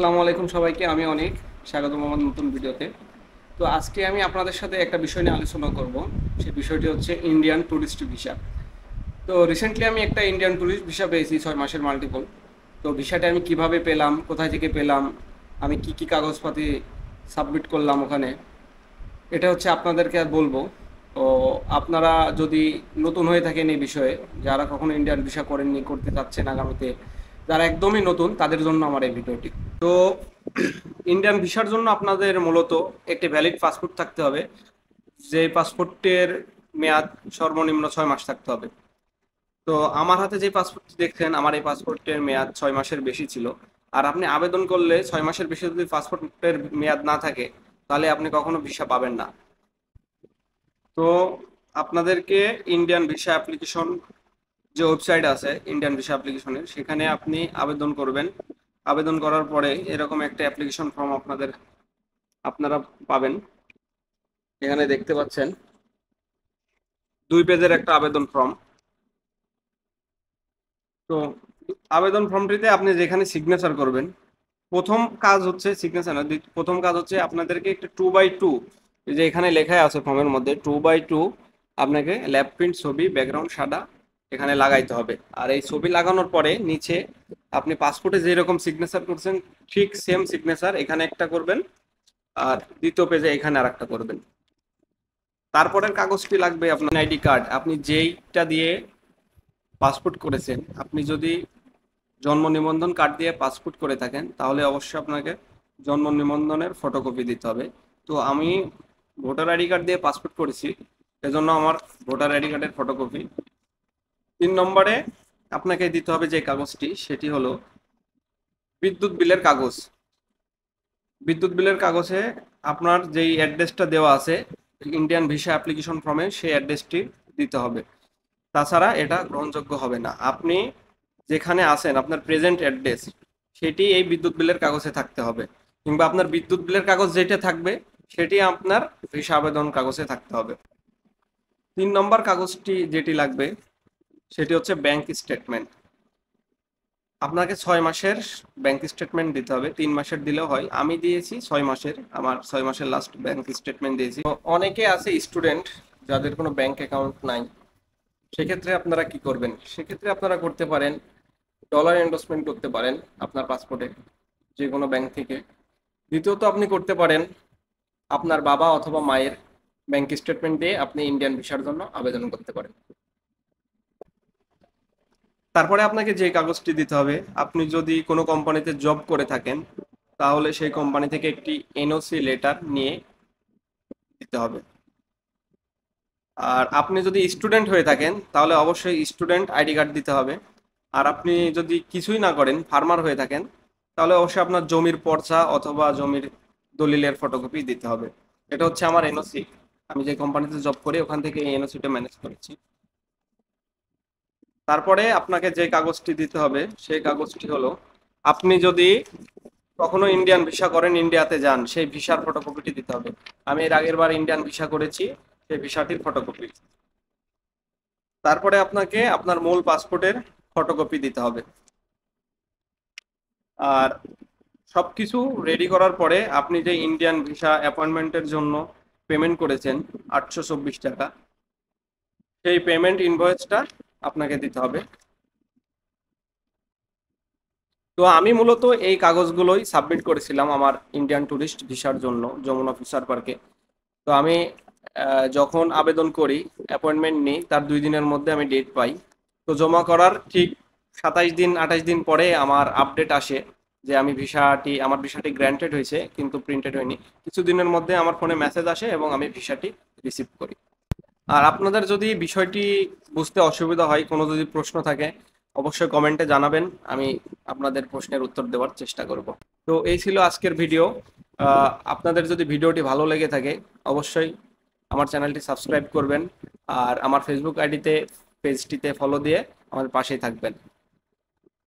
আসসালামু আলাইকুম সবাইকে। আমি অনেক স্বাগতম আমার নতুন ভিডিওতে। তো আজকে আমি আপনাদের সাথে একটা বিষয় নিয়ে আলোচনা করব। সেই বিষয়টি হচ্ছে ইন্ডিয়ান ট্যুরিস্ট ভিসা। তো রিসেন্টলি আমি একটা ইন্ডিয়ান ট্যুরিস্ট ভিসা পেয়েছি 6 মাসের মাল্টিপল। তো ভিসাটা আমি কিভাবে পেলাম, কোথায় থেকে পেলাম, আমি কি কি কাগজপাতি সাবমিট করলাম ওখানে, এটা হচ্ছে আপনাদেরকে আর বলবো। তো আপনারা যদি নতুন হয়ে থাকেন এই বিষয়ে, যারা কখনো ইন্ডিয়ান ভিসা করেননি, করতে চাচ্ছেন আগামীতে, যারা একদমই নতুন তাদের জন্য আমার এই ভিডিওটি। তো ইন্ডিয়ান ভিসার জন্য আপনাদের মূলত একটি ভ্যালিড পাসপোর্ট থাকতে হবে, যে পাসপোর্টের মেয়াদ সর্বনিম্ন 6 মাস থাকতে হবে। তো আমার হাতে যে পাসপোর্টটি দেখছেন, আমার এই পাসপোর্টের মেয়াদ 6 মাসের বেশি ছিল। আর আপনি আবেদন করলে 6 মাসের বেশি যদি পাসপোর্টের মেয়াদ না থাকে, তাহলে আপনি কখনো ভিসা পাবেন না। তো আপনাদেরকে ইন্ডিয়ান ভিসা অ্যাপ্লিকেশন যে ওয়েবসাইট আছে ইন্ডিয়ান ভিসা অ্যাপ্লিকেশনের, সেখানে আপনি আবেদন করবেন। আবেদন করার পরে এরকম একটা অ্যাপ্লিকেশন ফর্ম আপনারা পাবেন। এখানে দেখতে পাচ্ছেন 2 পেজের একটা আবেদন ফর্ম। তো আবেদন ফর্মটিতে আপনি যেখানে সিগনেচার করবেন, প্রথম কাজ হচ্ছে সিগনেচার না, প্রথম কাজ হচ্ছে আপনাদেরকে একটা 2x2, যে এখানে লেখা আছে ফর্মের মধ্যে 2x2, আপনাকে ল্যাব প্রিন্ট ছবি, ব্যাকগ্রাউন্ড সাদা, এখানে লাগাইতে হবে। আর এই ছবি লাগানোর পরে নিচে আপনি পাসপোর্টে যেরকম সিগনেচার করছেন, ঠিক সেম সিগনেচার এখানে একটা করবেন, আর দ্বিতীয় পেজে এখানে আর একটা করবেন। তারপরের কাগজটি লাগবে আপনার আইডি কার্ড। আপনি যেইটা দিয়ে পাসপোর্ট করেছেন, আপনি যদি জন্ম নিবন্ধন কার্ড দিয়ে পাসপোর্ট করে থাকেন, তাহলে অবশ্যই আপনাকে জন্ম নিবন্ধনের ফটোকপি দিতে হবে। তো আমি ভোটার আইডি কার্ড দিয়ে পাসপোর্ট করেছি, এজন্য আমার ভোটার আইডি কার্ডের ফটোকপি। 3 নম্বরে আপনাকে দিতে হবে যে কাগজটি, সেটি হলো বিদ্যুৎ বিলের কাগজ। বিদ্যুৎ বিলের কাগজে আপনার যেই অ্যাড্রেসটা দেওয়া আছে ইন্ডিয়ান ভিসা অ্যাপ্লিকেশন ফর্মে, সেই অ্যাড্রেসটি দিতে হবে। তাছাড়া এটা গ্রহণযোগ্য হবে না। আপনি যেখানে আছেন, আপনার প্রেজেন্ট অ্যাড্রেস, সেটি এই বিদ্যুৎ বিলের কাগজে থাকতে হবে, কিংবা আপনার বিদ্যুৎ বিলের কাগজ যেটা থাকবে সেটি আপনার ভিসা আবেদন কাগজে থাকতে হবে। 3 নম্বর কাগজটি যেটি লাগবে সেটি হচ্ছে ব্যাংক স্টেটমেন্ট। আপনাকে 6 মাসের ব্যাংক স্টেটমেন্ট দিতে হবে, 3 মাসের দিলেও হয়। আমি দিয়েছি 6 মাসের, আমার 6 মাসের লাস্ট ব্যাংক স্টেটমেন্ট দিয়েছি। তো অনেকে আছে স্টুডেন্ট যাদের কোনো ব্যাংক অ্যাকাউন্ট নাই, সেক্ষেত্রে আপনারা কি করবেন? সেক্ষেত্রে আপনারা করতে পারেন ডলার এন্ডোর্সমেন্ট করতে পারেন আপনার পাসপোর্টে, যে কোনো ব্যাংক থেকে। দ্বিতীয়ত আপনি করতে পারেন আপনার বাবা অথবা মায়ের ব্যাংক স্টেটমেন্ট দিয়ে আপনি ইন্ডিয়ান ভিসার জন্য আবেদন করতে পারেন। তারপরে আপনাকে যে কাগজটি দিতে হবে, আপনি যদি কোনো কোম্পানিতে জব করে থাকেন, তাহলে সেই কোম্পানি থেকে একটি এনওসি লেটার নিয়ে দিতে হবে। আর আপনি যদি স্টুডেন্ট হয়ে থাকেন, তাহলে অবশ্যই স্টুডেন্ট আইডি কার্ড দিতে হবে। আর আপনি যদি কিছুই না করেন, ফার্মার হয়ে থাকেন, তাহলে অবশ্যই আপনার জমির পর্চা অথবা জমির দলিলের ফটোকপি দিতে হবে। এটা হচ্ছে আমার এনওসি। আমি যে কোম্পানিতে জব করি ওখান থেকে এই এনওসিটা ম্যানেজ করেছি। তারপরে আপনাকে যে কাগজটি দিতে হবে সেই কাগজটি হলো, আপনি যদি কখনো ইন্ডিয়ান ভিসা করেন, ইন্ডিয়াতে যান, সেই ভিসার ফটোকপিটি দিতে হবে। আমি এর আগের বার ইন্ডিয়ান ভিসা করেছি, সেই ভিসাটির ফটোকপি। তারপরে আপনাকে আপনার মূল পাসপোর্টের ফটোকপি দিতে হবে। আর সবকিছু রেডি করার পরে আপনি যে ইন্ডিয়ান ভিসা অ্যাপয়েন্টমেন্টের জন্য পেমেন্ট করেছেন 824 টাকা, সেই পেমেন্ট ইনভয়েসটা আপনাকে দিতে হবে। তো আমি মূলত এই কাগজগুলোই সাবমিট করেছিলাম আমার ইন্ডিয়ান ট্যুরিস্ট ভিসার জন্য যমুনা ফিউচার পার্কে। তো আমি যখন আবেদন করি, অ্যাপয়েন্টমেন্ট নিই, তার 2 দিনের মধ্যে আমি ডেট পাই। তো জমা করার ঠিক 27 দিন 28 দিন পরে আমার আপডেট আসে যে আমার ভিসাটি গ্র্যান্টেড হয়েছে, কিন্তু প্রিন্টেড হয়নি। কিছুদিনের মধ্যে আমার ফোনে মেসেজ আসে এবং আমি ভিসাটি রিসিভ করি। আর আপনাদের যদি বিষয়টি বুঝতে অসুবিধা হয়, কোনো যদি প্রশ্ন থাকে, অবশ্যই কমেন্টে জানাবেন। আমি আপনাদের প্রশ্নের উত্তর দেওয়ার চেষ্টা করব। তো এই ছিল আজকের ভিডিও। আপনাদের যদি ভিডিওটি ভালো লেগে থাকে, অবশ্যই আমার চ্যানেলটি সাবস্ক্রাইব করবেন, আর আমার ফেসবুক পেজটিতে ফলো দিয়ে আমাদের পাশেই থাকবেন।